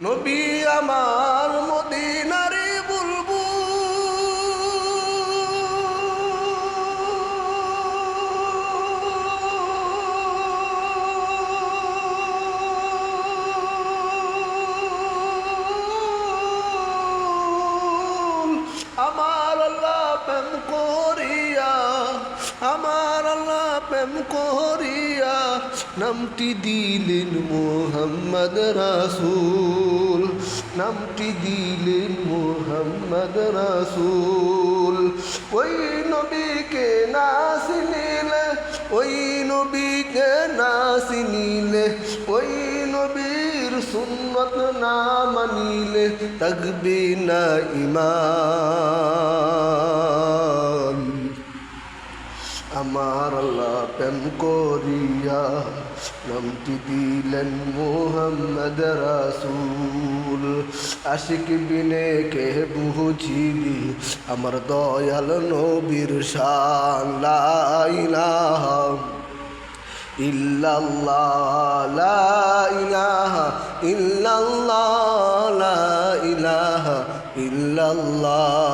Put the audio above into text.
নবী আমার মদিনারে বুলবুল আমার আল্লাহ প্রেম করিয়া আমার আল্লাহ প্রেম করিয়া নামটি দিলেন মুহাম্মদ রাসূল নামটি দিলেন মুহাম্মদ রাসূল ওই নবীকে না চিনিলে ওই নবীকে না চিনিলে ওই নবীর সুন্নত না মানিলে থাকবে না ঈমান আমার আল্লাহ প্রেম করিয়া নামটি দিলেন মুহাম্মদ রাসূল আশিক বিনে কে বুঝিবি আমার দয়াল নবীর শান লা ইলাহা ইল্লাল্লাহ লা ইলাহা ইল্লাল্লাহ লা ইলাহা ইল্লাল্লাহ।